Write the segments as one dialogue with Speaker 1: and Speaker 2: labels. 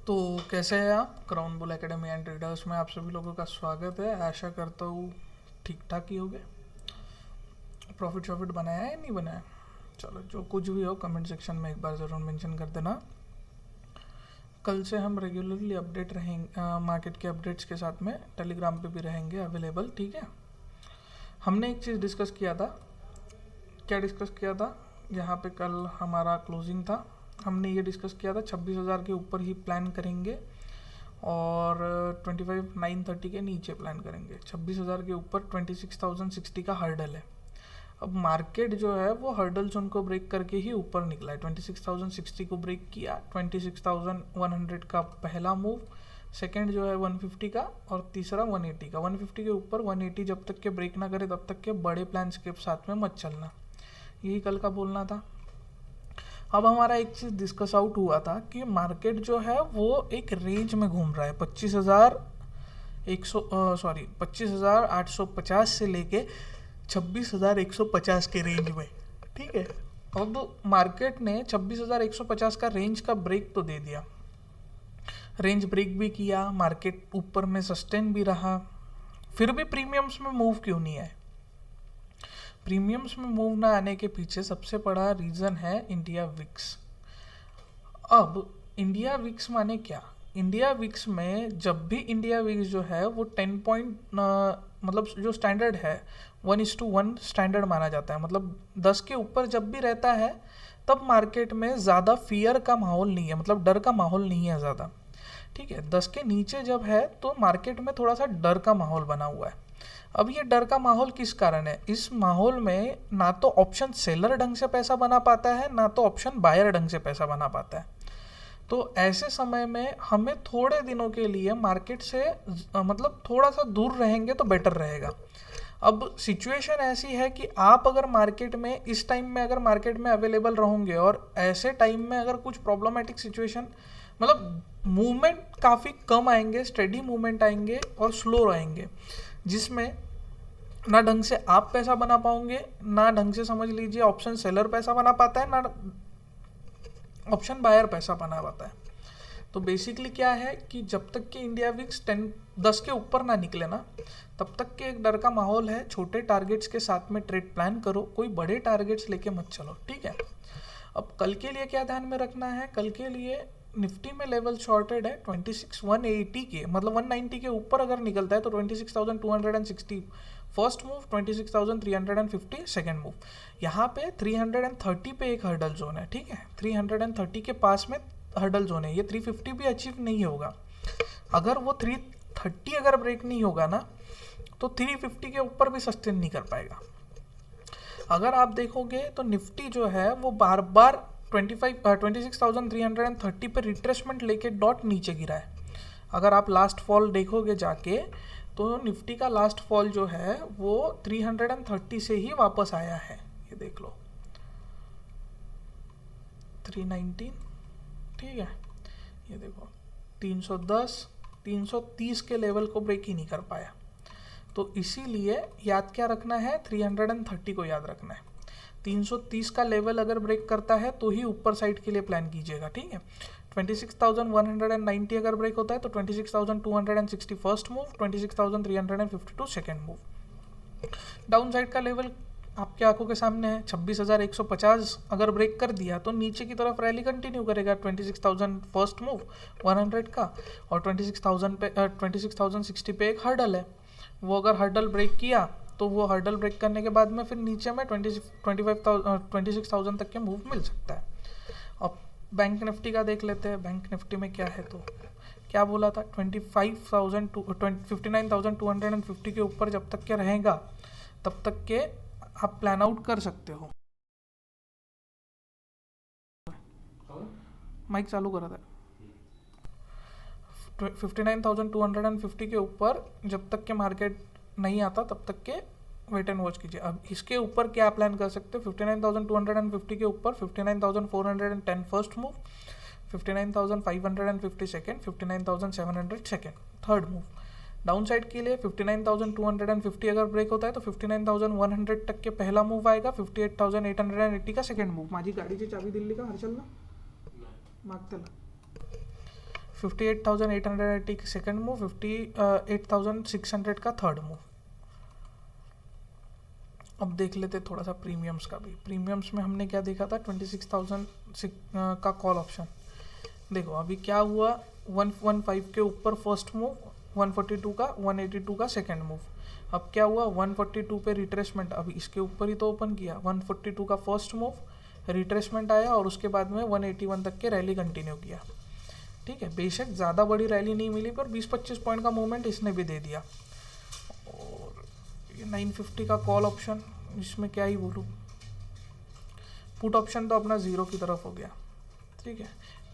Speaker 1: तो कैसे हैं आप? Crown bull academy and traders में आप सभी लोगों का स्वागत है। आशा करता हूँ ठीक ठाक ही होगे। प्रॉफिट शॉफिट बनाया है नहीं बनाया? चलो, जो कुछ भी हो कमेंट सेक्शन में एक बार ज़रूर मेंशन कर देना। कल से हम रेगुलरली अपडेट रहेंगे, मार्केट के अपडेट्स के साथ में टेलीग्राम पे भी रहेंगे अवेलेबल, ठीक है। हमने एक चीज़ डिस्कस किया था। क्या डिस्कस किया था? यहाँ पे कल हमारा क्लोजिंग था। हमने ये डिस्कस किया था 26,000 के ऊपर ही प्लान करेंगे और 25,930 के नीचे प्लान करेंगे। 26,000 के ऊपर 26,060 का हर्डल है। अब मार्केट जो है वो हर्डल जोन को ब्रेक करके ही ऊपर निकला है। 26,060 को ब्रेक किया। 26,100 का पहला मूव, सेकंड जो है 150 का और तीसरा 180 का। 150 के ऊपर 180 जब तक के ब्रेक ना करे तब तक के बड़े प्लान्स के साथ में मत चलना। यही कल का बोलना था। अब हमारा एक चीज़ डिस्कस आउट हुआ था कि मार्केट जो है वो एक रेंज में घूम रहा है 25,850 से लेके 26,150 के रेंज में, ठीक है। अब मार्केट ने 26,150 का रेंज का ब्रेक तो दे दिया, रेंज ब्रेक भी किया, मार्केट ऊपर में सस्टेन भी रहा, फिर भी प्रीमियम्स में मूव क्यों नहीं आए? प्रीमियम्स में मूव ना आने के पीछे सबसे बड़ा रीज़न है इंडिया विक्स। अब इंडिया विक्स माने क्या? इंडिया विक्स में जब भी इंडिया विक्स जो है वो 10 पॉइंट मतलब जो स्टैंडर्ड है 1:1 स्टैंडर्ड माना जाता है। मतलब 10 के ऊपर जब भी रहता है तब मार्केट में ज़्यादा फियर का माहौल नहीं है, मतलब डर का माहौल नहीं है ज़्यादा, ठीक है। 10 के नीचे जब है तो मार्केट में थोड़ा सा डर का माहौल बना हुआ है। अब ये डर का माहौल किस कारण है? इस माहौल में ना तो ऑप्शन सेलर ढंग से पैसा बना पाता है, ना तो ऑप्शन बायर ढंग से पैसा बना पाता है। तो ऐसे समय में हमें थोड़े दिनों के लिए मार्केट से मतलब थोड़ा सा दूर रहेंगे तो बेटर रहेगा। अब सिचुएशन ऐसी है कि आप अगर मार्केट में इस टाइम में अगर मार्केट में अवेलेबल रहोगे और ऐसे टाइम में अगर कुछ प्रॉब्लमेटिक सिचुएशन, मतलब मूवमेंट काफ़ी कम आएंगे, स्टेडी मूवमेंट आएंगे और स्लो आएंगे, जिसमें ना ढंग से आप पैसा बना पाओगे, ना ढंग से समझ लीजिए ऑप्शन सेलर पैसा बना पाता है, ना ऑप्शन बायर पैसा बना पाता है। तो बेसिकली क्या है कि जब तक कि इंडिया विक्स 10 के ऊपर ना निकले ना, तब तक के एक डर का माहौल है। छोटे टारगेट्स के साथ में ट्रेड प्लान करो, कोई बड़े टारगेट्स लेके मत चलो, ठीक है। अब कल के लिए क्या ध्यान में रखना है? कल के लिए निफ्टी में लेवल शॉर्टेड है 26,180 के, मतलब 190 के ऊपर अगर निकलता है तो 26,260 फर्स्ट मूव, 26,350 सेकेंड मूव। यहाँ पे 330 पे एक हर्डल जोन है, ठीक है। 330 के पास में हर्डल जोन है। ये 350 भी अचीव नहीं होगा। अगर वो 330 अगर ब्रेक नहीं होगा ना तो 350 के ऊपर भी सस्टेन नहीं कर पाएगा। अगर आप देखोगे तो निफ्टी जो है वो बार बार 26,330 पे रिट्रेसमेंट लेके डॉट नीचे गिरा है। अगर आप लास्ट फॉल देखोगे जाके तो निफ्टी का लास्ट फॉल जो है वो 330 से ही वापस आया है। ये देख लो 319, ठीक है। ये देखो 310, 330 के लेवल को ब्रेक ही नहीं कर पाया। तो इसीलिए याद क्या रखना है? 330 को याद रखना है। 330 का लेवल अगर ब्रेक करता है तो ही ऊपर साइड के लिए प्लान कीजिएगा, ठीक है। 26,190 अगर ब्रेक होता है तो 26,260 first move, 26,352 second move. Down side का लेवल आपकी आंखों के सामने है। 26,150 अगर ब्रेक कर दिया तो नीचे की तरफ रैली कंटिन्यू करेगा। 26,000 फर्स्ट मूव 100 का और 26,000 पे 26,060 पे एक हर्डल है। वो अगर हर्डल ब्रेक किया तो वो हर्डल ब्रेक करने के बाद में फिर नीचे में 26,000 तक के मूव मिल सकता है। अब बैंक निफ्टी का देख लेते हैं। बैंक निफ्टी में क्या है तो क्या बोला था? 59,250 के ऊपर जब तक के रहेगा तब तक के आप प्लान आउट कर सकते हो। माइक चालू करा था। 59,250 के ऊपर जब तक के मार्केट नहीं आता तब तक के वेट एंड वॉच कीजिए। अब इसके ऊपर क्या प्लान कर सकते हो? 59,250 के ऊपर 59,410 first move, 59,550 second, 59,700 second third move. Down side के लिए 59,250 अगर ब्रेक होता है तो 59,100 तक के पहला मूव आएगा, 58,880 का सेकेंड मूव। माझी गाडीची चावी दिल्ली का हर्षलला मागतेला 58,880 का सेकेंड मूव, 58,600 का थर्ड मूव। अब देख लेते थोड़ा सा प्रीमियम्स का भी। प्रीमियम्स में हमने क्या देखा था, 26,000 का कॉल ऑप्शन। देखो अभी क्या हुआ, 115 के ऊपर फर्स्ट मूव, 142 का 182 का सेकेंड मूव। अब क्या हुआ, 142 पे रिट्रेसमेंट, अभी इसके ऊपर ही तो ओपन किया, 142 का फर्स्ट मूव, रिट्रेसमेंट आया और उसके बाद में 181 तक के रैली कंटिन्यू किया। ठीक है, बेशक ज़्यादा बड़ी रैली नहीं मिली पर 20-25 पॉइंट का मूवमेंट इसने भी दे दिया। और ये 950 का कॉल ऑप्शन, इसमें क्या ही बोलूँ। पुट ऑप्शन तो अपना ज़ीरो की तरफ हो गया। ठीक है,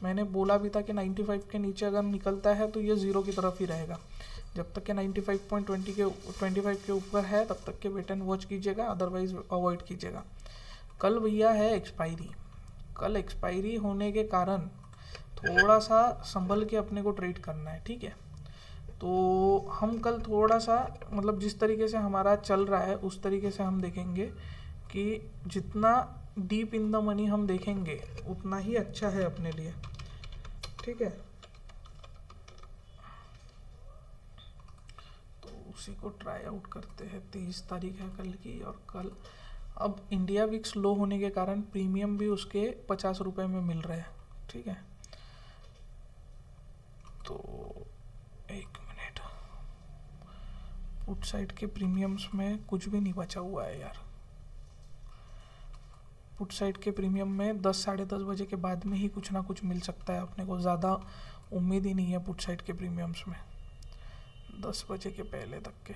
Speaker 1: मैंने बोला भी था कि 95 के नीचे अगर निकलता है तो ये ज़ीरो की तरफ ही रहेगा। जब तक के 25 के ऊपर है तब तक के वेट एंड वॉच कीजिएगा, अदरवाइज अवॉइड कीजिएगा। कल भैया है एक्सपायरी, कल एक्सपायरी होने के कारण थोड़ा सा संभल के अपने को ट्रेड करना है। ठीक है, तो हम कल थोड़ा सा मतलब जिस तरीके से हमारा चल रहा है उस तरीके से हम देखेंगे कि जितना डीप इन द मनी हम देखेंगे उतना ही अच्छा है अपने लिए। ठीक है, तो उसी को ट्राई आउट करते हैं। 23 तारीख है कल की, और कल अब इंडिया विक्स लो होने के कारण प्रीमियम भी उसके 50 रुपये में मिल रहे हैं। ठीक है, तो एक मिनट, पुट साइड के प्रीमियम्स में कुछ भी नहीं बचा हुआ है यार। पुट साइड के प्रीमियम में 10 साढ़े 10 बजे के बाद में ही कुछ ना कुछ मिल सकता है अपने को, ज़्यादा उम्मीद ही नहीं है पुट साइड के प्रीमियम्स में 10 बजे के पहले तक के।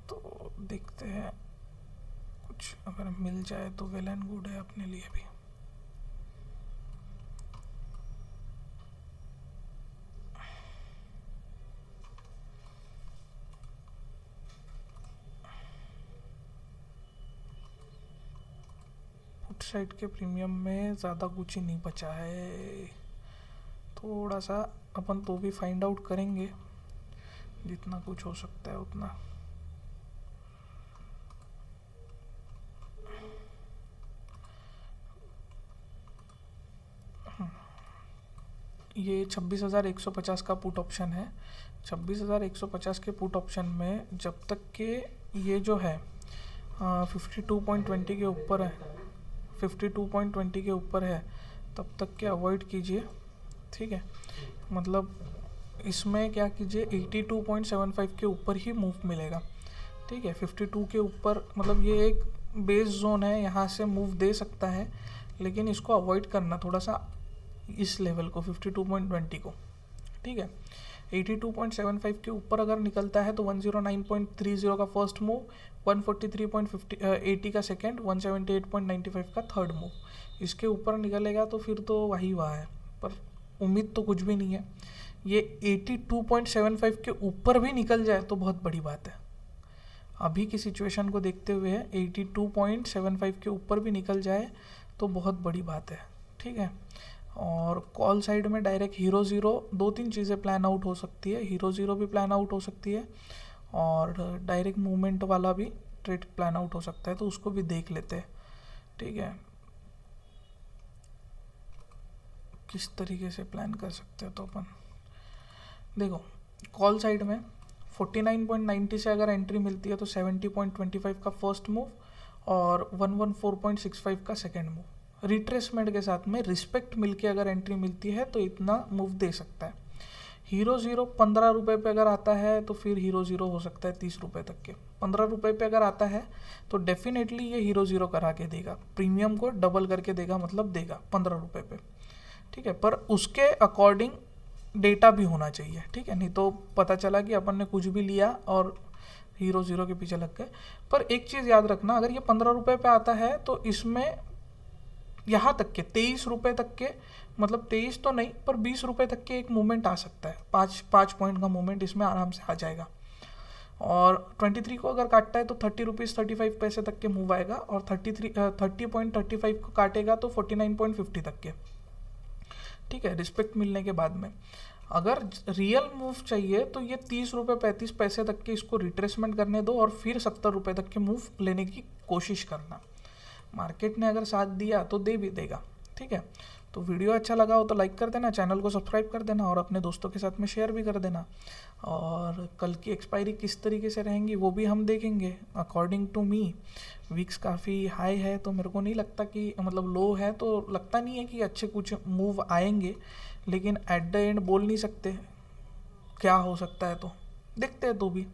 Speaker 1: तो देखते हैं कुछ अगर मिल जाए तो वेल एंड गुड है अपने लिए भी। साइड के प्रीमियम में ज़्यादा कुछ ही नहीं बचा है, थोड़ा सा अपन तो भी फाइंड आउट करेंगे, जितना कुछ हो सकता है उतना। ये 26,150 का पुट ऑप्शन है। 26,150 के पुट ऑप्शन में जब तक के ये जो है 52.20 के ऊपर है, 52.20 के ऊपर है तब तक के अवॉइड कीजिए। ठीक है, मतलब इसमें क्या कीजिए, 82.75 के ऊपर ही मूव मिलेगा। ठीक है, 52 के ऊपर मतलब ये एक बेस जोन है, यहाँ से मूव दे सकता है, लेकिन इसको अवॉइड करना थोड़ा सा इस लेवल को, 52.20 को। ठीक है, 82.75 के ऊपर अगर निकलता है तो 109.30 का फर्स्ट मूव, 143.80 का सेकेंड, 178.95 का थर्ड मूव। इसके ऊपर निकलेगा तो फिर तो वही वहाँ है, पर उम्मीद तो कुछ भी नहीं है। ये 82.75 के ऊपर भी निकल जाए तो बहुत बड़ी बात है। अभी की सिचुएशन को देखते हुए 82.75 के ऊपर भी निकल जाए तो बहुत बड़ी बात है। ठीक है, और कॉल साइड में डायरेक्ट हीरो ज़ीरो, 2-3 चीज़ें प्लान आउट हो सकती है। हीरो ज़ीरो भी प्लान आउट हो सकती है और डायरेक्ट मूवमेंट वाला भी ट्रेड प्लान आउट हो सकता है, तो उसको भी देख लेते हैं। ठीक है, किस तरीके से प्लान कर सकते हैं तो अपन देखो, कॉल साइड में 49.90 से अगर एंट्री मिलती है तो 70.25 का फर्स्ट मूव और 114.65 का सेकेंड मूव। रिट्रेसमेंट के साथ में रिस्पेक्ट मिलके अगर एंट्री मिलती है तो इतना मूव दे सकता है। हीरो ज़ीरो 15 रुपये पे अगर आता है तो फिर हीरो ज़ीरो हो सकता है 30 रुपये तक के। 15 रुपये पे अगर आता है तो डेफिनेटली ये हीरो ज़ीरो करा के देगा, प्रीमियम को डबल करके देगा, मतलब देगा 15 रुपये पे। ठीक है, पर उसके अकॉर्डिंग डेटा भी होना चाहिए। ठीक है, नहीं तो पता चला कि अपन ने कुछ भी लिया और हीरो ज़ीरो के पीछे लग गए। पर एक चीज़ याद रखना, अगर ये 15 रुपये पे आता है तो इसमें यहाँ तक के 23 रुपये तक के, मतलब 23 तो नहीं पर 20 रुपये तक के एक मूवमेंट आ सकता है। 5 पॉइंट का मूवमेंट इसमें आराम से आ जाएगा। और 23 को अगर काटता है तो 30 रुपीज़ 35 पैसे तक के मूव आएगा, और 30.35 को काटेगा तो 49.50 तक के। ठीक है, रिस्पेक्ट मिलने के बाद में अगर रियल मूव चाहिए तो ये 30 रुपये 35 पैसे तक के इसको रिट्रेसमेंट करने दो और फिर 70 रुपये तक के मूव लेने की कोशिश करना। मार्केट ने अगर साथ दिया तो दे भी देगा। ठीक है, तो वीडियो अच्छा लगा हो तो लाइक कर देना, चैनल को सब्सक्राइब कर देना और अपने दोस्तों के साथ में शेयर भी कर देना। और कल की एक्सपायरी किस तरीके से रहेंगी वो भी हम देखेंगे। अकॉर्डिंग टू मी विक्स काफ़ी हाई है, तो मेरे को नहीं लगता कि मतलब लो है तो लगता नहीं है कि अच्छे कुछ मूव आएंगे, लेकिन एट द एंड बोल नहीं सकते क्या हो सकता है, तो देखते हैं तो भी।